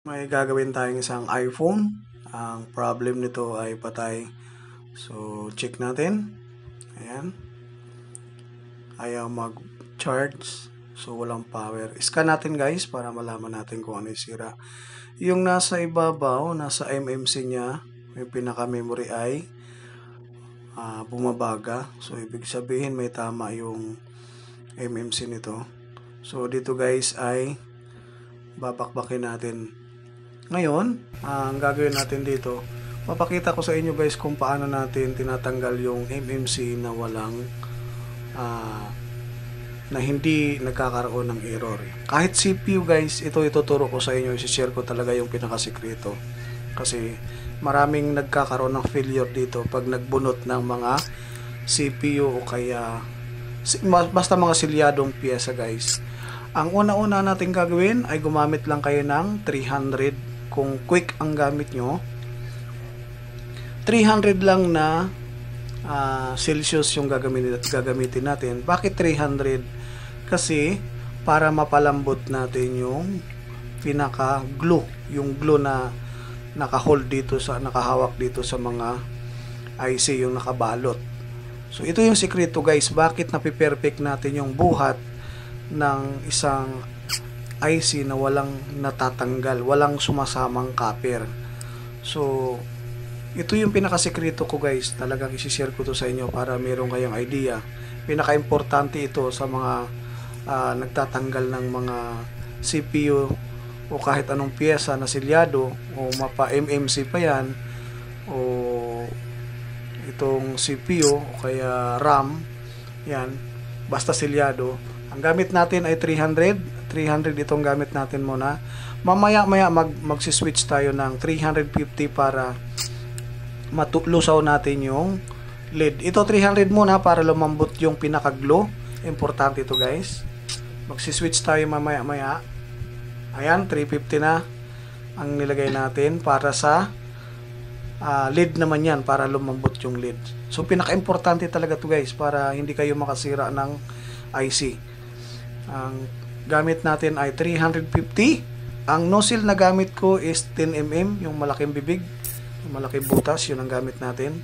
May gagawin tayong isang iPhone. Ang problem nito ay patay. So, check natin. Ayan. Ayaw mag-charge. So, walang power. Scan natin guys para malaman natin kung ano yung sira. Yung nasa ibabaw, nasa MMC niya, yung pinaka-memory ay bumabaga. So, ibig sabihin may tama yung MMC nito. So, dito guys ay babakbakin natin. Ngayon, ang gagawin natin dito, mapakita ko sa inyo guys kung paano natin tinatanggal yung MMC na walang na hindi nagkakaroon ng error. Kahit CPU guys, ito ituturo ko sa inyo, i-share ko talaga yung pinakasikreto. Kasi maraming nagkakaroon ng failure dito pag nagbunot ng mga CPU o kaya basta mga silyadong piyesa guys. Ang una-una natin gagawin ay gumamit lang kayo ng 300 kung quick ang gamit nyo. 300 lang na Celsius yung gagamitin natin. Bakit 300? Kasi para mapalambot natin yung pinaka glue, yung glue na naka-hold dito sa nakahawak dito sa mga IC yung nakabalot. So ito yung sikreto guys, bakit napiperfect natin yung buhat ng isang IC na walang natatanggal, walang sumasamang copper. So ito yung pinakasikreto ko guys, talagang isi-share ko to sa inyo para meron kayong idea. Pinaka-importante ito sa mga nagtatanggal ng mga CPU o kahit anong piyesa na silyado o mapa MMC pa yan o itong CPU o kaya RAM yan, basta silyado. Ang gamit natin ay 300 itong gamit natin muna. Mamaya magsi-switch tayo ng 350 para matulusaw natin yung lid. Ito 300 muna para lumambot yung pinaka-glow. Importante ito guys. Magsi-switch tayo mamaya. Ayan, 350 na ang nilagay natin para sa lid naman yan, para lumambot yung lid. So pinaka-importante talaga to guys para hindi kayo makasira ng IC. Ang gamit natin ay 350. Ang nozzle na gamit ko is 10mm, yung malaking bibig, yung malaking butas, yun ang gamit natin.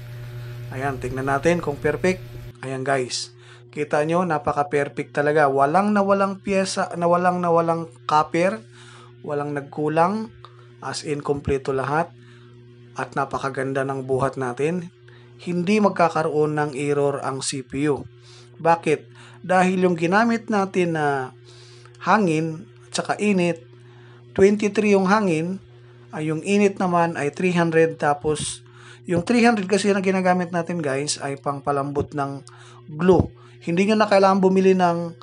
Ayan, tingnan natin kung perfect. Ayan guys, kita nyo, napaka-perfect talaga. Walang nawalang piyesa, nawalang copper, walang nagkulang, as in kompleto lahat. At napakaganda ng buhat natin. Hindi magkakaroon ng error ang CPU. Bakit? Dahil yung ginamit natin na hangin at saka init, 23 yung hangin, ay yung init naman ay 300, tapos yung 300 kasi na ginagamit natin guys ay pangpalambot ng glue. Hindi nyo na kailangan bumili ng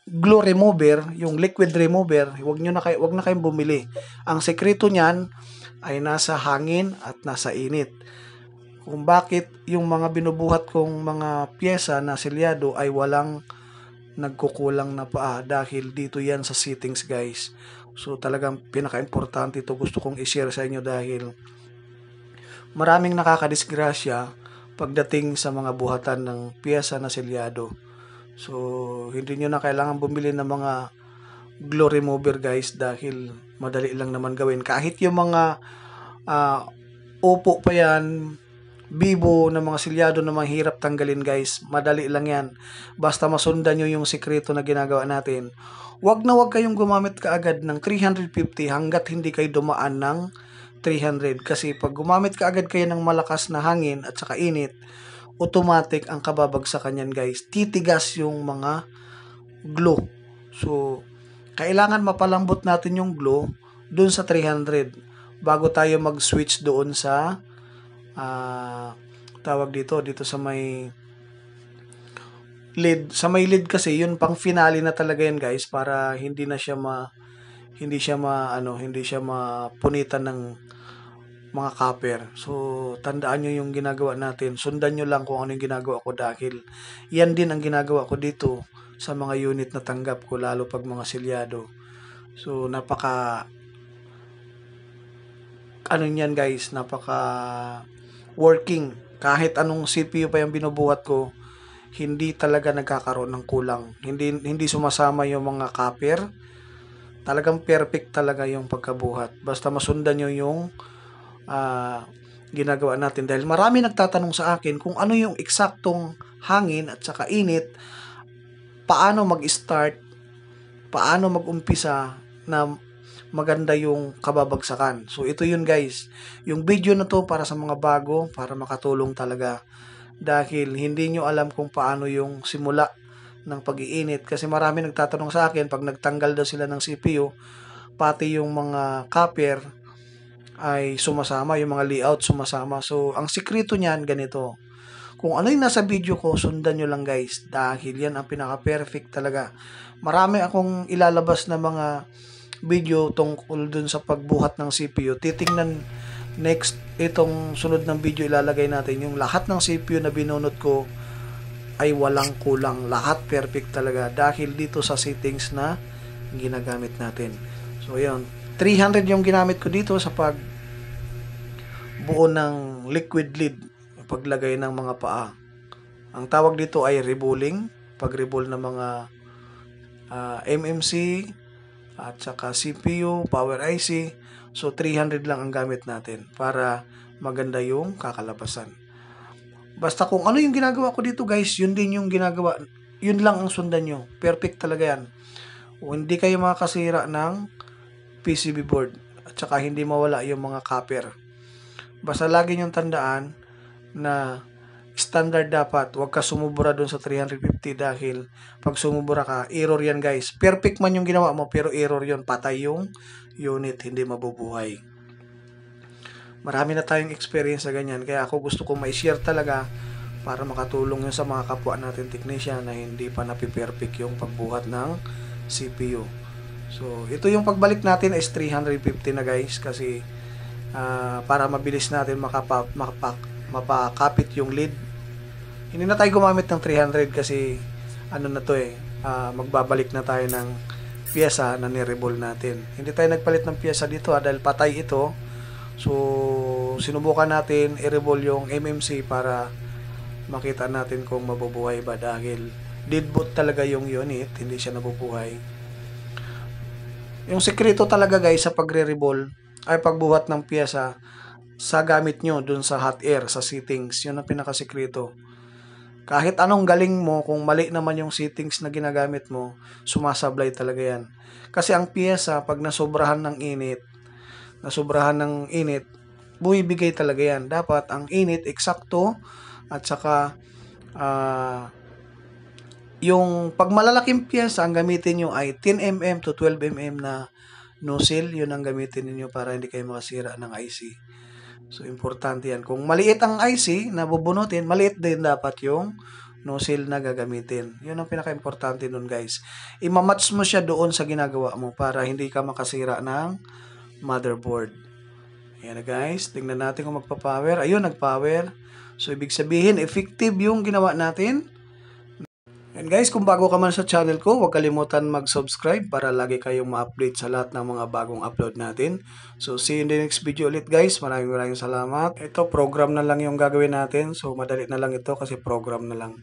glue remover, yung liquid remover, wag na kayong bumili. Ang sekreto niyan ay nasa hangin at nasa init. Kung bakit yung mga binubuhat kong mga piyesa na selyado ay walang nagkukulang na paa, dahil dito yan sa settings guys. So talagang pinaka-importante ito, gusto kong i-share sa inyo dahil maraming nakakadisgrasya pagdating sa mga buhatan ng piyesa na selyado. So hindi nyo na kailangan bumili ng mga glue remover guys dahil madali lang naman gawin. Kahit yung mga Oppo pa yan, Vivo na mga silyado na mahirap tanggalin guys, madali lang yan. Basta masundan nyo yung sikreto na ginagawa natin. Wag kayong gumamit kaagad ng 350 hanggat hindi kayo dumaan ng 300. Kasi pag gumamit kaagad kayo ng malakas na hangin at saka init, automatic ang kababagsakan yan guys. Titigas yung mga glue. So, kailangan mapalambot natin yung glue dun sa 300 bago tayo mag-switch doon sa tawag dito sa may lid. Sa may lid kasi yun pang finale na talaga yan guys, para hindi siya mapunitan ng mga copper. So tandaan nyo yung ginagawa natin, sundan nyo lang kung ano yung ginagawa ko dahil yan din ang ginagawa ko dito sa mga unit na tanggap ko, lalo pag mga selyado. So napaka niyan guys, napaka working. Kahit anong CPU pa yung binubuhat ko, hindi talaga nagkakaroon ng kulang. Hindi sumasama yung mga copper Talagang perfect talaga yung pagkabuhat. Basta masundan nyo yung ginagawa natin. Dahil marami nagtatanong sa akin kung ano yung eksaktong hangin at saka init, paano mag-start, paano mag-umpisa na maganda yung kababagsakan. So ito yun guys. Yung video na to para sa mga bago, para makatulong talaga. Dahil hindi nyo alam kung paano yung simula ng pag-iinit. Kasi marami nagtatanong sa akin, pag nagtanggal daw sila ng CPU, pati yung mga copper ay sumasama, yung mga layout sumasama. So, ang sikreto niyan, ganito. Kung ano yung nasa video ko, sundan nyo lang guys. Dahil yan ang pinaka-perfect talaga. Marami akong ilalabas na mga video tungkol dun sa pagbuhat ng CPU. Titingnan next, itong sunod ng video ilalagay natin. Yung lahat ng CPU na binunot ko ay walang kulang. Lahat perfect talaga. Dahil dito sa settings na ginagamit natin. So, yun. 300 yung ginamit ko dito sa pag buo ng liquid lid, paglagay ng mga paa. Ang tawag dito ay rebooling, pag-rebol ng mga MMC at saka CPU, power IC. So 300 lang ang gamit natin para maganda yung kakalabasan. Basta kung ano yung ginagawa ko dito guys, yun din yung ginagawa, yun lang ang sundan nyo. Perfect talaga yan. O hindi kayo makakasira ng PCB board at saka hindi mawala yung mga copper. Basta lagi nyong tandaan na standard dapat, huwag ka sumubura dun sa 350 dahil pag sumubura ka, error yan guys. Perfect man yung ginawa mo pero error yun, patay yung unit, hindi mabubuhay. Marami na tayong experience sa ganyan, kaya ako gusto kong ma-share talaga para makatulong yun sa mga kapwa natin technician na hindi pa napiperfect yung pagbuhat ng CPU. So, ito yung pagbalik natin is 350 na guys kasi para mabilis natin mapakapit yung lid. Hindi na tayo gumamit ng 300 kasi ano na to magbabalik na tayo ng piyesa na ni-rebol natin. Hindi tayo nagpalit ng piyesa dito dahil patay ito. So, sinubukan natin i-rebol yung MMC para makita natin kung mabubuhay ba dahil dead boot talaga yung unit, hindi siya nabubuhay. Yung sekreto talaga guys sa pagre-rebol ay pagbuhat ng piyesa sa gamit nyo dun sa hot air, sa settings. Yun ang pinakasekreto. Kahit anong galing mo, kung mali naman yung settings na ginagamit mo, sumasablay talaga yan. Kasi ang piyesa, pag nasobrahan ng init, bumibigay talaga yan. Dapat ang init, eksakto, at saka, yung pag malalaking piyesa, ang gamitin nyo ay 10mm to 12mm na nozzle. Yun ang gamitin niyo para hindi kayo makasira ng IC. So, importante yan. Kung maliit ang IC na bubunutin, maliit din dapat yung nozzle na gagamitin. Yun ang pinaka-importante nun guys. Imamatch mo siya doon sa ginagawa mo para hindi ka makasira ng motherboard. Ayan na guys. Tingnan natin kung magpa-power. Ayun, nag-power. So, ibig sabihin, effective yung ginawa natin. And guys, kung bago ka man sa channel ko, huwag kalimutan mag-subscribe para lagi kayong ma-update sa lahat ng mga bagong upload natin. So, see you in the next video ulit guys. Maraming salamat. Ito, program na lang yung gagawin natin. So, madali na lang ito kasi program na lang.